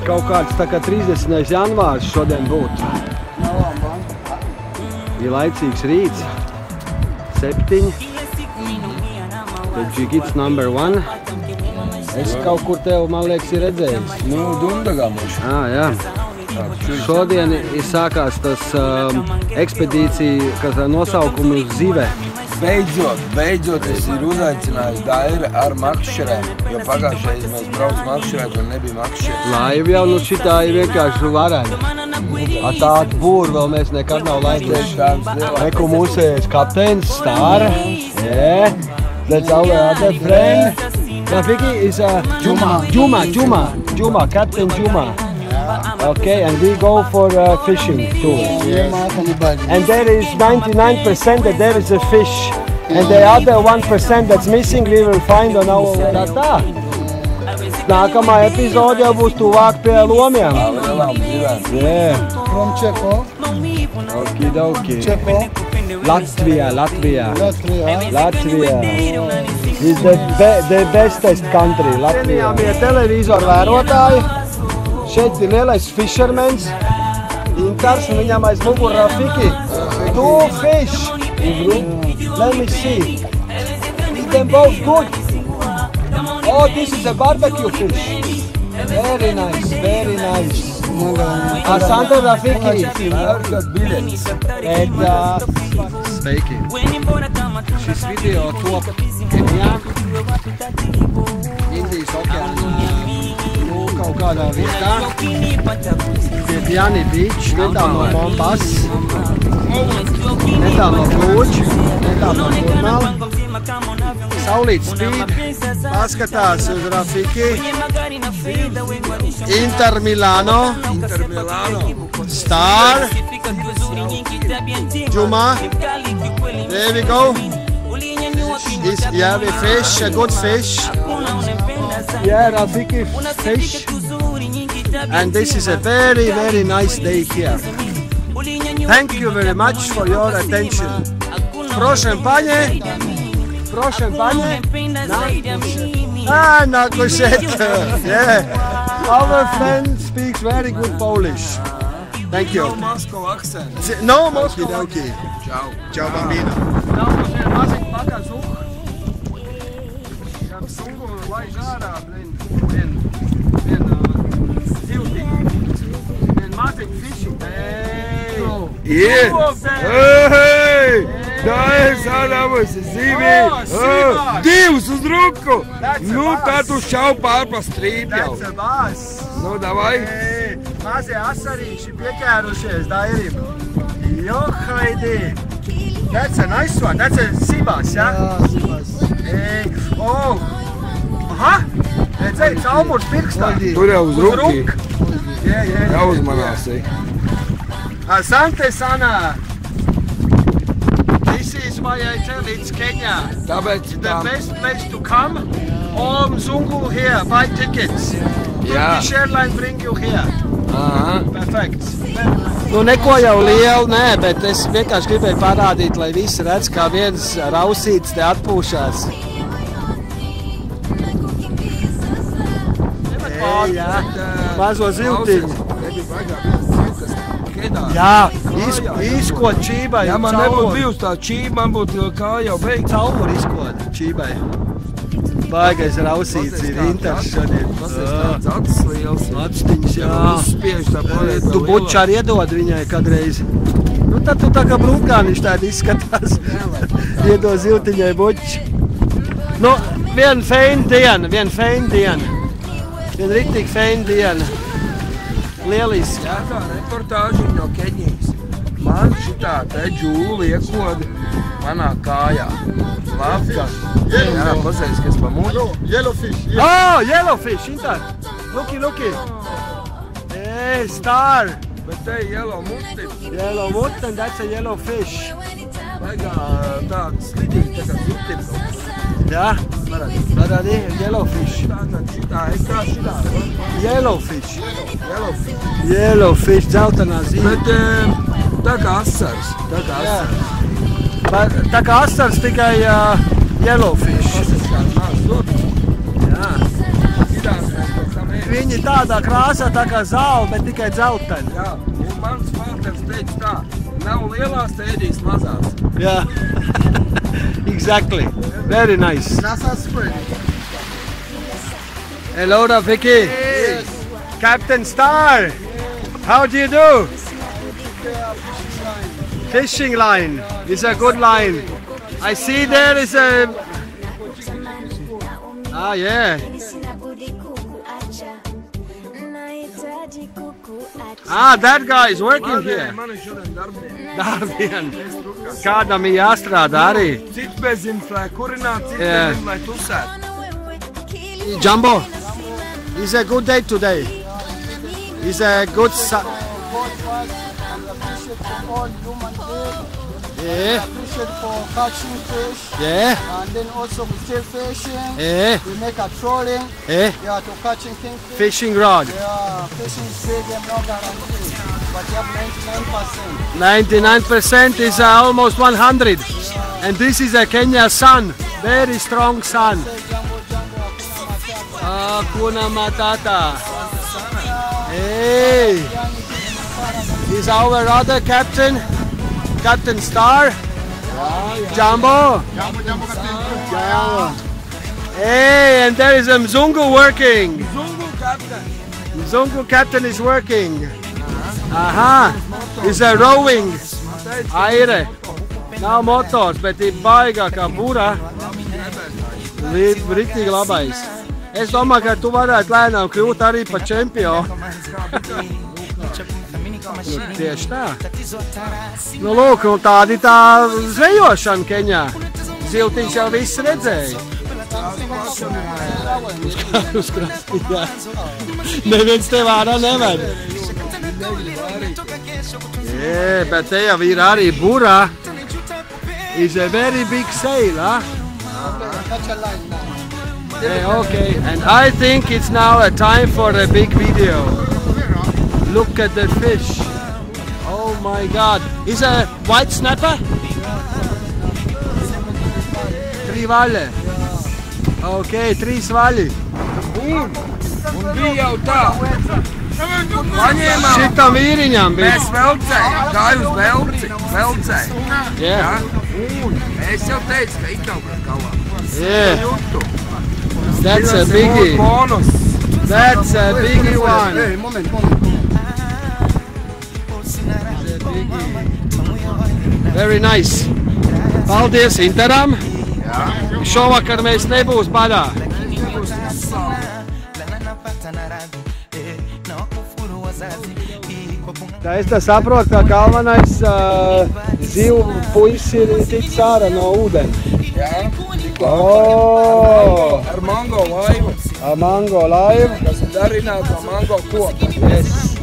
kaut kāds tā kā 30. janvārs šodien būtu. Ir laicīgs rīts. 7. Tad Džigits number 1. Es kaut kur tev, man liekas, ir redzējis. Nu, Dundagā mūšu. Jā. Šodien sākās tas ekspedīcija, kas ar nosaukumu Zive. Beidzot es ir uzaicinājis Daira ar makšķerēm, jo pagājušais mēs brauc makšķerēt un nebija makšķerēt. Laiva jau nu šitā ir vienkārši varēja. Ar tādu būru vēl mēs nekad nav laidējuši. Reku mūsējais kapteinis, Stāra. Yeah. That's our other friend. Rafiki is Juma, Captain Juma. Okay, and we go for fishing too. Yes. And there is 99% that there is a fish. And the other 1% that's missing we will find on our way. Tā. Nākamā epizode jau būs tuvāk pie lomiem. Yeah. From Checo. Okidoki. Checo. Latvia. Latvia. Is the bestest country, Latvia. Pie televizoru vērotāji. Šeit ir lielais fishermans. Intars un viņam aiz muguru Rafiki. 2 fish. Let me see. Is them both good? Oh, this is a barbecue fish. Very nice. Asante Rafiki. Sveiki. Šis video top Kenijā. Indijas okeānā. Kaut kādā vietā. Pie Diani Beach, netālu no Mombas. Netālu no Klūča, netālu no Turnala. Saulīts spīd, paskatās uz Rafiki. Inter Milano. Star. Juma. There we go. Yeah, we fish, a good fish. Yeah, Rafiki fish. And this is a very, very nice day here. Thank you very much for your attention. Proszę panie. Nakušetka. Yeah. Our friend speaks very good Polish. Thank you. No Moscow accent. No Moscow. Okay. Ciao bambino. Lai žārā, vien siltiņu, vien maziņu fiši. Yeah. Hey! Tā ir sādāmas zivi. Divus uz ruku. Nu, tā tu šau pār pa strīp jau. That's a bass. Nu, davai. Mazie asarīši pieķērušies Dairim. Johaidi. That's a nice one. That's a sibas, ja? Jā, sibas. Oh. Aha! Redzēji, caumurs pirkstā. Tur jau uz ruki. Yeah. Jau uzmanās. Asante Sana. This is why I tell it's Kenya. Tāpēc The best place to come. All Mzungu here, buy tickets. Turkish Airlines bring you here. Aha. Perfect. Nu, neko jau lielu, nē, bet es vienkārši gribēju parādīt, lai visi redz, kā viens rausīts te atpūšās. Jā, mazo ziltiņu. Jā, izkot čībai. Ja man nebūtu bijusi tā čība, man būtu kā jau beigt. Caumuri izkot čībai. Baigais rausīts ir Inters šodien. Tas ir tāds acis liels. Atstiņas, jā. Uzspiež tā pārēt. Tu bučāri iedod viņai kādreiz. Nu, tad tu tā kā brūkāniši tādi izskatās. Iedod ziltiņai buči. Nu, vien feina diena. Vien riktīgi feina diena. Lieliski. Jā, tā reportāži no Keņijas. Man šitā te džūli iekodi manā kājā. Labi. Jā, pasēs, kas pa mūtu. Yellowfish. Oh, yellowfish, Inter. Looky. Hey, Star. Bet te yellow muti. Yellow mut, and that's a yellow fish. Baigā tāda slidīga, tā kā zutim. Jā, parādi, yellowfish. Tā ir kā šitā. Yellowfish, dzeltenā zīme. Bet tā kā asars. Tā kā asars, tikai yellowfish. Tas ir kā nās tur. Jā. Viņi tā tādā krāsā tā kā zāle, bet tikai dzelteni. Jā, un mans vārters teica tā, nav lielās tēdīs mazās. Jā, exactly. Very nice. NASA spring. Hello, Vicky. Yes. Captain Star. How do you do? Fishing line. It's a good line. I see there is a... Ah, yeah. Ah, that guy is working here. Mani šodien Darbien. Kādam ir jāstrādā arī. Cits bezimts, lai kurinātu, cits bezimts, lai tusētu. Jumbo, it's a good day today. It's a good... Yeah. Fish it for catching fish. Yeah. And then also we still fishing. Yeah. We make a trolling. Yeah. Yeah, to catching kingfish. Fishing rod. Yeah, fishing is big and no guarantee. But you have 99% is almost 100. And this is a Kenya sun. Very strong sun. Hakuna Matata. Hey. Is our other captain. Captain Star. Jumbo. Jumbo. Hey, and there is a Mzungu working. Zungu captain. Mzungu captain is working. Aha. Is a rowing. Aire. Nav motors, bet ir baigā kā būra. Riktīgi labais. Es domāju, ka tu varētu lēnām kļūt arī par čempionu. Tieši tā. Nu, lūk, un tādi tā zvejošana Keņā. Ziltiņš jau viss redzēja. Uz krasti, jā. Neviens tev ārā neved. Yeah, bet te jau ir arī burā. It's a very big sail, huh? Catch a line now. Yeah, okay. And I think it's now a time for a big video. Look at the fish. Oh my God. Is a white snapper? Trivale. Okay, 3 vaļi. Un bija jau tā. Paņēmām. Šitam vīriņam bija. Mēs velcējām, gāju uz velcēju. Yeah. Un es jau teicu, ka ikaugat galā. Yeah. Jūtu. That's a biggie. Bonus. That's a biggie one. Hey, moment. Very nice. Paldies Interam. Šovakar mēs nebūs badā. Tā es tā saprotu, ka galvenais zivu puisis ir ticis ārā no ūdens. Jā. Oh! Ar mango laivu. Ar mango laivu. Tas ir darināts no mango koka. Yes.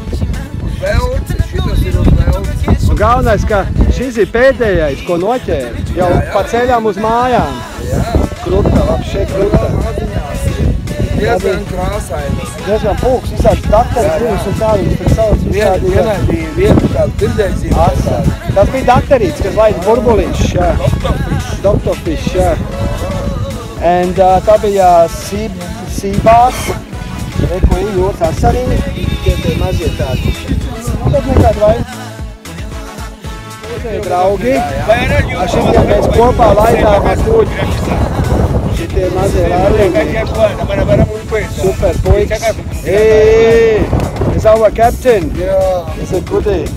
Velci, šitas ir uz velci. Un galvenais, ka šis ir pēdējais, ko noķēra. Jau pa ceļām uz mājām. Jā. Kruta, labi šeit kruta. Diezgan krāsainas. Diezgan pūks, visāds dakterīts un kā viņš tur sauc visādi. Vienai bija vieta kāda tirdzēdzība. Tas bija dakterīts, kas laida burbuliņš, jā. Doktorfish, jā. And tā bija sībās. Reku ir jūras asarīni. Tie mazie tādi. Bet nekāda vaina. Draugi, ar šitiem mēs kopā laidām ar kuģi. Šitie mazie lārliņi. Super puikas. Hey, is our captain. Yeah. It's a goodie.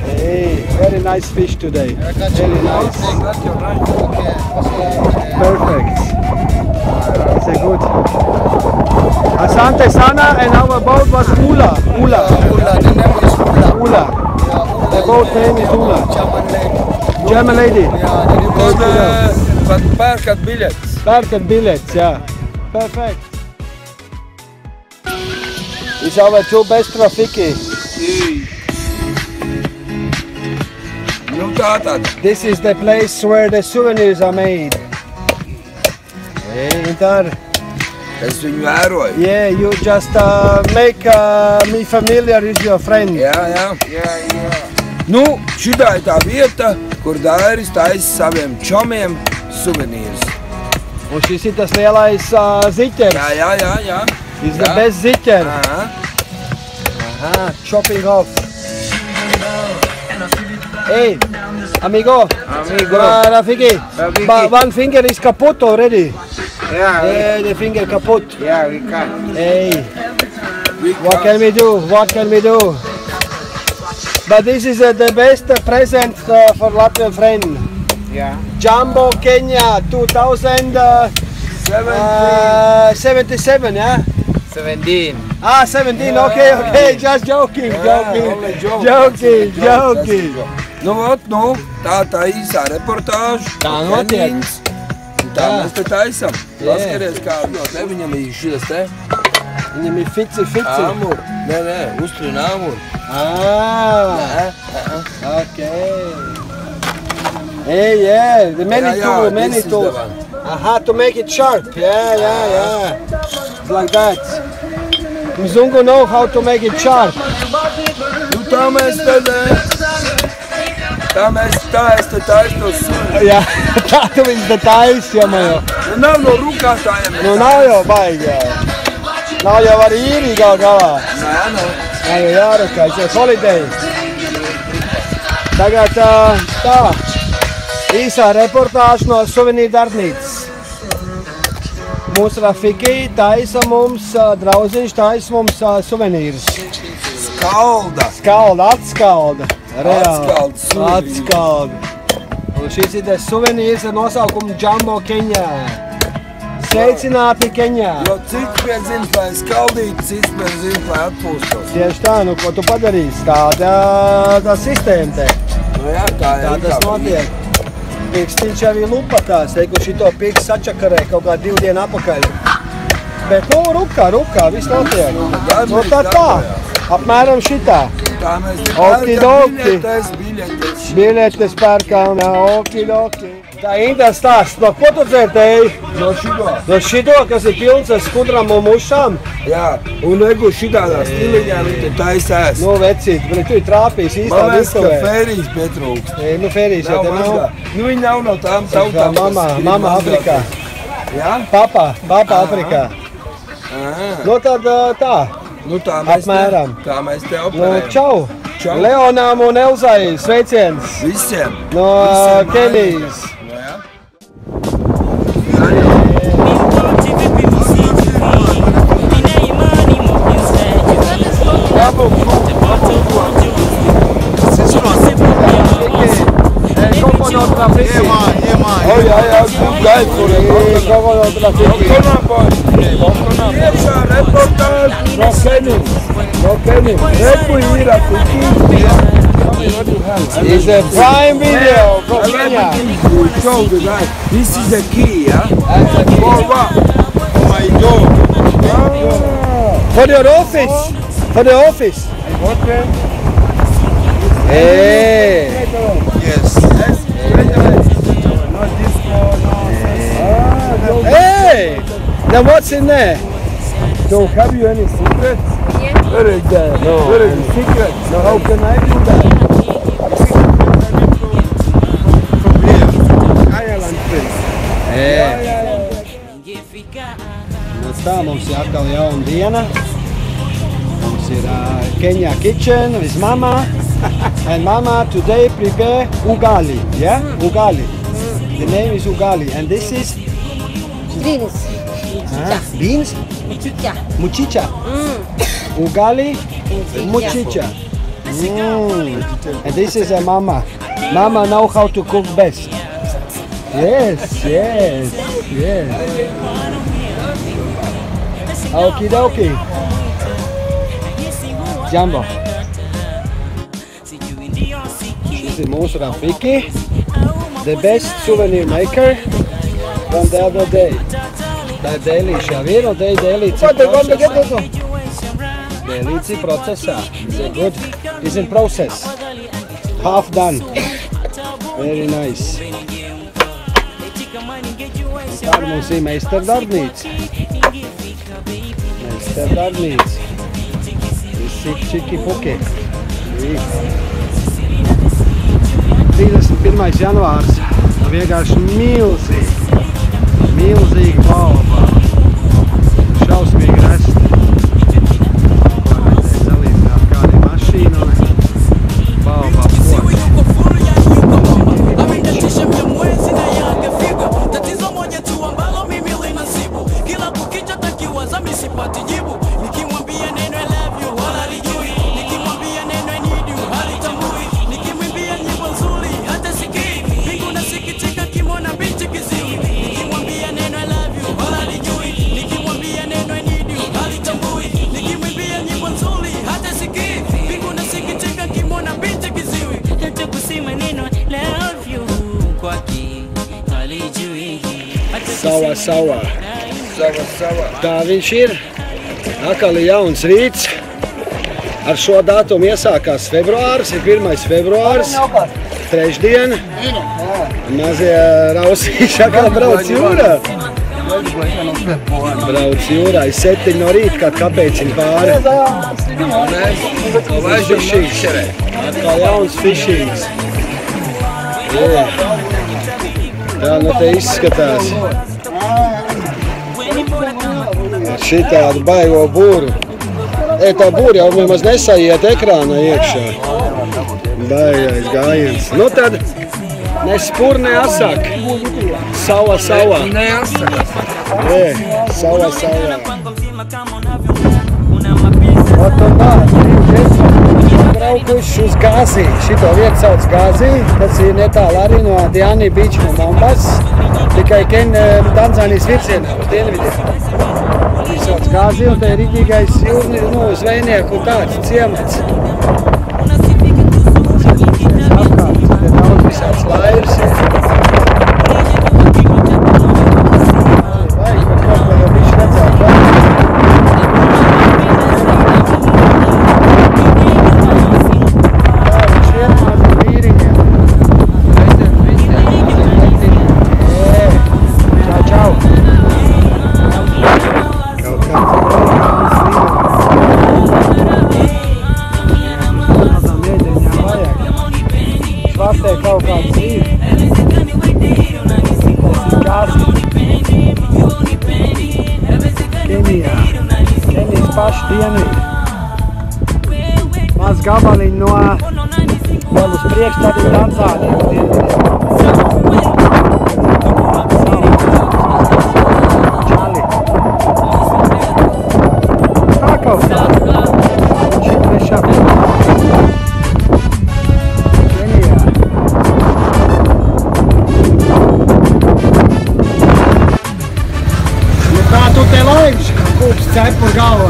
Hey, very nice fish today. Very nice. Perfect. It's a good. Asante Sana and our boat was Ula. Ula, the name is Ula. Ula. The boat name is Ula. German lady. Pat pērkat biļetes. Pērkat biļetes, jā. Perfect. It's our 2 best Rafiki. Nu tātad. This is the place where the souvenirs are made. Hey, Intar. Es viņu vēroju. Yeah, you just make me familiar with your friend. Jā. Nu, šitā ir tā vieta, kur Dairis taisa saviem čomiem suvenīrus. Un šis ir tas lielais ziķers. Jā. Is the best zitter. Chopping off. Hey, amigo. Rafiki. One finger is kaput already. Yeah, The finger kaput. yeah, we can. Hey, what can we do? What can we do? But this is the best present for Latvian friend. Yeah. Jumbo Kenya 2077, yeah? 17. 17, okay, just joking. Nu, ot, nu, tā īsā reportāža. Tā notiek. Tā mēs te taisam. Paskaties, kā no te viņam ir šies te. Viņam ir fici. Āmur. Nē, uztrina āmur. Okay. Hey, yeah, the many tools. Aha, to make it sharp. Yeah. It's like that. Mzungu know how to make it sharp. Nu, tā mēs te taisam suni. Jā, tā tu viņas te taisi, jau man jau. Nu, nav no rukātājiem. Nu, nav jau baigi, jā. Nav jau arī īri galā. Nē. Nav jau jārukā, it's a holiday. Tagad tā, īsā reportāža no suvenīru darbnīcas. Mūsu Rafiki taisa mums, drauziņš taisa mums suvenīrus. Atskalda. Atskalda. Un šis ir tas suvenīrs ar nosaukumu Jumbo Kenya. Sveicināti Keņā. Jo cits piedzimst, lai skaldītu, cits piedzimst, lai atpūstos. Tieši tā, nu ko tu padarīsi? Tā sistēma te. Nu jā, tā tas notiek. Pikstiņš jau ir lupatās, teiku šito piks sačakarē kaut kā 2 dienu apakaļ. Bet nu rukā, viss notiek. Nu tā, apmēram šitā. Tā mēs Okidoki. biļetes. Pērkām, jā, okidoki. Tā Inta stāsts, no ko tu dzērtēji? No šito. No šito, kas ir pilns ar skudram un mušām? Jā, un egu šitādā stiliņā viņi te taisās. Nu, vecīt, bet tu ir trāpījis īstā Man liekas, ka virtuvē. fērijas pietrūkst. Nu, fērijas jau te nav. Nu, viņi nav no tām tautām. Mama Afrikā. Jā? Papa Afrikā. Nu, tad tā. Nu, tā mēs Apmēram. te Nu, operējam. čau. Leonām un Elzai sveiciens. Visiem. No Kenijas. Nu, jā. Coconut Rafiki. Oh, jā, gaid, kur ir. Coconut Rafiki. Iekšā reportāža no Kenijas. Reku ir Rafiki. It's a prime video from Kenya. Show the guy. This is the key, yeah? For what? For your office. For the office. Hey. Hey. Now what's in there? So have you any secrets? Yeah. Where is that? No. Where is the secret? No, how can I do that? Nu tā, mums ir atkal jauna diena. Mums ir Kenya kitchen with mama. And mama today prepare ugali, yeah? Ugali. The name is ugali. And this is Beans. beans? Muchicha. Muchicha. Ugali, muchicha. And this is a mama. Mama know how to cook best. Yes. Okie dokie. Jumbo. This is mūsu Rafiki, the best souvenir maker from the other day. Tā ir dēlīša jau ir, un te ir dēlīci procesā. Dēlīci procesā. It's in process. Half done. Very nice. Tā ir mums ir meistardarbnīca. Meistardarbnīca. Visi čiki puki. 31. janvārs. Vienkārši milzīgi balva. Šausmīgi resti. hapati jibu. Nikimwambia neno I love you wala halijui, nikimwambia neno I need you halitambui, nikimwimbia nyimbo nzuri hata sikii, mbingu nasikitika kimona binti kiziwi. Nikimwambia neno I love you wala halijui, nikimwambia neno I need you halitambui, nikimwimbia nyimbo nzuri hata sikii, mbingu nasikitika kimona binti kiziwi. Hata kusema neno love you kwake halijui. Sawa, sawa. Tā viņš ir. Atkal ir jauns rīts. Ar šo datumu iesākās februāris, ir 1. februāris. Trešdien. Mazie rausīši atkal brauc jūrā. Brauc jūrā, ir 7 no rīta, kāpēc viņi pāri. Atkal jauns fishings. Tā nu te izskatās. Ar šitādu baigo būru. Tā būra jau nemaz nesaiet ekrānā iekšā. Baigais gājiens. Nu tad ne spur, ne asak. Sawa, sawa. Sawa, sawa. Braukuši uz Gāzi. Šito vietu sauc Gāzi. Tas ir netāli arī no Diani Beach no Mombas. Tikai Tanzānijas virzienā uz dienvidiem. Viņi sauc Gāzi, un te ir rītīgais zvejnieku tāds ciemats. Apkārt, te daudz visāds laivas ir. Vajag, bet kaut ko jau bišķi redzēt vēl. Tā, viņš iet maziem vīriņiem. Čau, čau. Kaut kāds mazām ēdeņām vajag. Švartē kaut kādu dzīvi. Tas ir Gāzi. Kenijā. Kenijas paši dienvidi. Maz gabaliņi no vēl uz priekšu, tad ir Tanzānija uz dienvidiem. Čali. Tā kaut kā. Šeit trešā. Kenijā. Nu kā tu te laiži, kā kūps cepur galvā.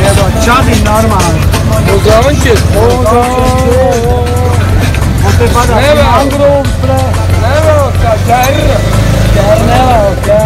Iedod čadiņu normāli. Uz anķis. Un te padās mangrūvas, Nevēl kā ķerra. nevēl, jā.